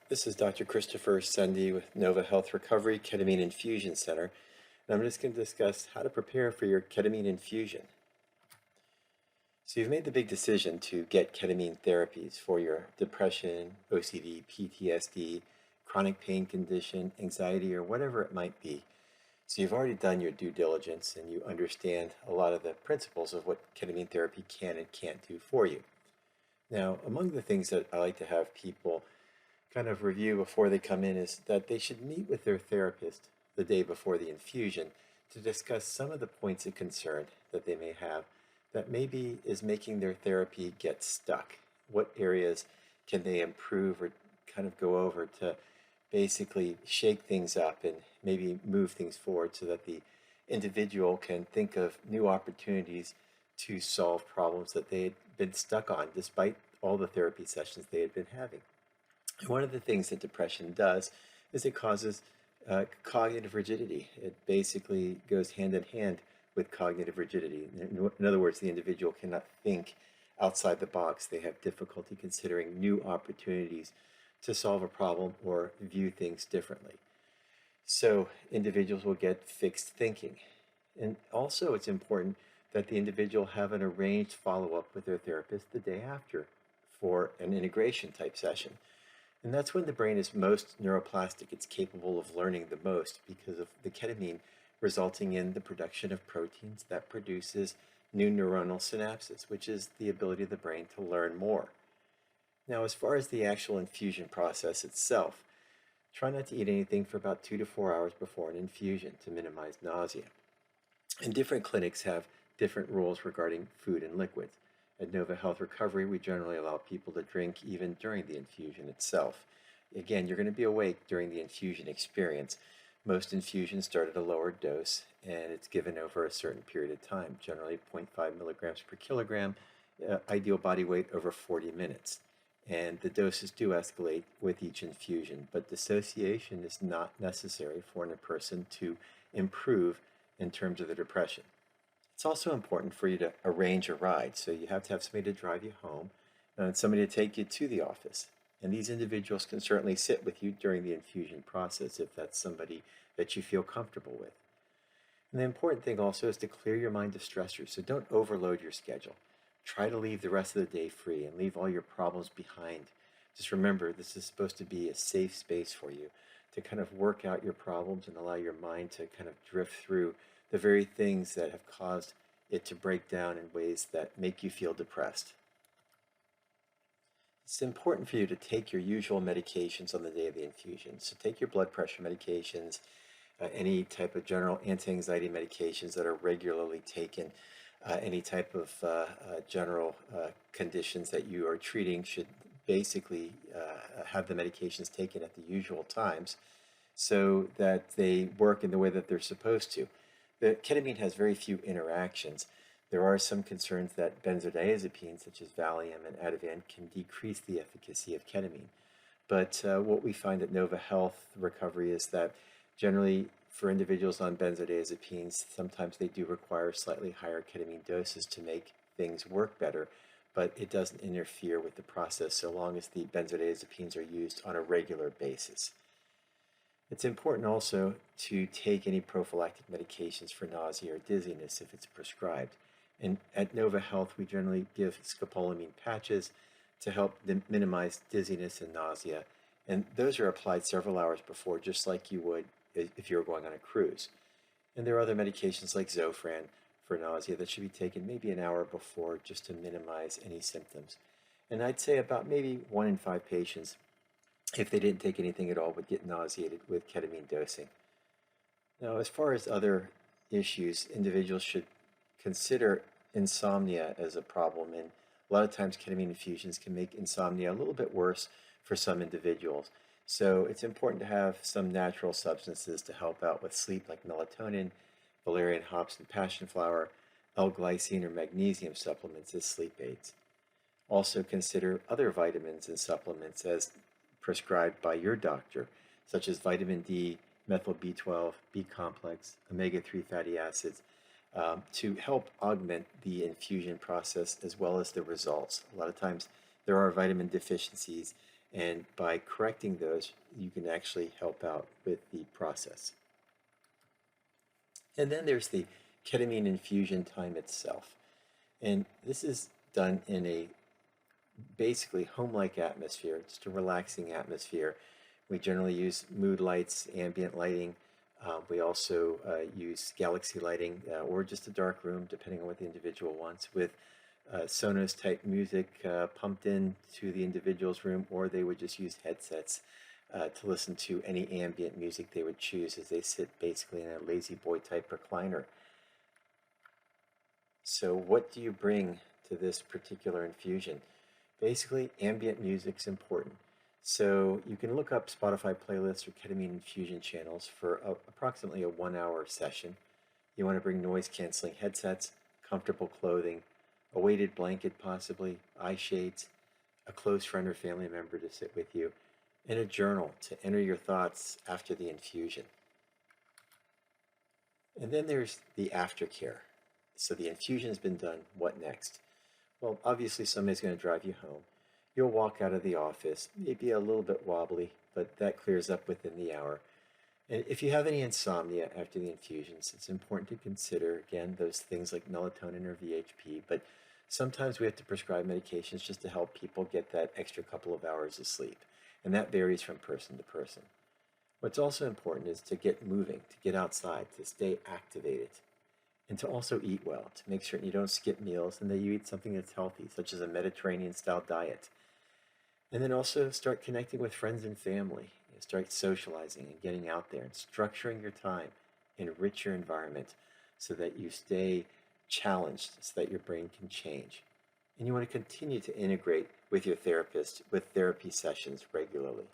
This is Dr. Christopher Sundy with Nova Health Recovery Ketamine Infusion Center, and I'm just going to discuss how to prepare for your ketamine infusion. So you've made the big decision to get ketamine therapies for your depression, OCD, PTSD, chronic pain condition, anxiety, or whatever it might be. So you've already done your due diligence and you understand a lot of the principles of what ketamine therapy can and can't do for you. Now, among the things that I like to have people kind of review before they come in is that they should meet with their therapist the day before the infusion to discuss some of the points of concern that they may have that maybe is making their therapy get stuck. What areas can they improve or kind of go over to basically shake things up and maybe move things forward so that the individual can think of new opportunities to solve problems that they had been stuck on despite all the therapy sessions they had been having. And one of the things that depression does is it causes cognitive rigidity. It basically goes hand in hand with cognitive rigidity. In other words, the individual cannot think outside the box. They have difficulty considering new opportunities to solve a problem or view things differently. So individuals will get fixed thinking. And also it's important that the individual have an arranged follow-up with their therapist the day after for an integration type session. And that's when the brain is most neuroplastic. It's capable of learning the most because of the ketamine resulting in the production of proteins that produces new neuronal synapses, which is the ability of the brain to learn more. Now, as far as the actual infusion process itself, try not to eat anything for about 2 to 4 hours before an infusion to minimize nausea. And different clinics have different rules regarding food and liquids. At Nova Health Recovery, we generally allow people to drink even during the infusion itself. Again, you're going to be awake during the infusion experience. Most infusions start at a lower dose, and it's given over a certain period of time, generally 0.5 milligrams per kilogram, ideal body weight over 40 minutes. And the doses do escalate with each infusion, but dissociation is not necessary for a person to improve in terms of the depression. It's also important for you to arrange a ride, so you have to have somebody to drive you home and somebody to take you to the office. And these individuals can certainly sit with you during the infusion process if that's somebody that you feel comfortable with. And the important thing also is to clear your mind of stressors, so don't overload your schedule. Try to leave the rest of the day free and leave all your problems behind. Just remember, this is supposed to be a safe space for you to kind of work out your problems and allow your mind to kind of drift through the very things that have caused it to break down in ways that make you feel depressed. It's important for you to take your usual medications on the day of the infusion. So take your blood pressure medications, any type of general anti-anxiety medications that are regularly taken, any type of general conditions that you are treating should basically have the medications taken at the usual times so that they work in the way that they're supposed to. The ketamine has very few interactions. There are some concerns that benzodiazepines such as Valium and Ativan can decrease the efficacy of ketamine. But what we find at Nova Health Recovery is that generally for individuals on benzodiazepines, sometimes they do require slightly higher ketamine doses to make things work better, but it doesn't interfere with the process so long as the benzodiazepines are used on a regular basis. It's important also to take any prophylactic medications for nausea or dizziness if it's prescribed. And at Nova Health, we generally give scopolamine patches to help minimize dizziness and nausea. And those are applied several hours before, just like you would if you were going on a cruise. And there are other medications like Zofran for nausea that should be taken maybe an hour before just to minimize any symptoms. And I'd say about maybe 1 in 5 patients, if they didn't take anything at all, would get nauseated with ketamine dosing. Now, as far as other issues, individuals should consider insomnia as a problem, and a lot of times ketamine infusions can make insomnia a little bit worse for some individuals. So it's important to have some natural substances to help out with sleep like melatonin, valerian hops and passion flower, L-glycine or magnesium supplements as sleep aids. Also consider other vitamins and supplements as prescribed by your doctor, such as vitamin D, methyl B12, B complex, omega-3 fatty acids, to help augment the infusion process as well as the results. A lot of times there are vitamin deficiencies, And by correcting those, you can actually help out with the process. And then there's the ketamine infusion time itself. And this is done in a basically home-like atmosphere, just a relaxing atmosphere. We generally use mood lights, ambient lighting. We also use galaxy lighting or just a dark room, depending on what the individual wants, with Sonos type music pumped in to the individual's room, or they would just use headsets to listen to any ambient music they would choose as they sit basically in a lazy boy type recliner. So what do you bring to this particular infusion? Basically, ambient music's important. So you can look up Spotify playlists or ketamine infusion channels for approximately a 1 hour session. You want to bring noise canceling headsets, comfortable clothing, a weighted blanket possibly, eye shades, a close friend or family member to sit with you, and a journal to enter your thoughts after the infusion. And then there's the aftercare. So the infusion has been done, what next? Well, obviously somebody's going to drive you home. You'll walk out of the office, maybe a little bit wobbly, but that clears up within the hour. And if you have any insomnia after the infusions, it's important to consider, again, those things like melatonin or VHP, but sometimes we have to prescribe medications just to help people get that extra couple of hours of sleep, and that varies from person to person. What's also important is to get moving, to get outside, to stay activated, and to also eat well, to make certain you don't skip meals and that you eat something that's healthy, such as a Mediterranean-style diet. And then also start connecting with friends and family. Start socializing and getting out there and structuring your time, enrich your environment so that you stay challenged, so that your brain can change. And you want to continue to integrate with your therapist with therapy sessions regularly.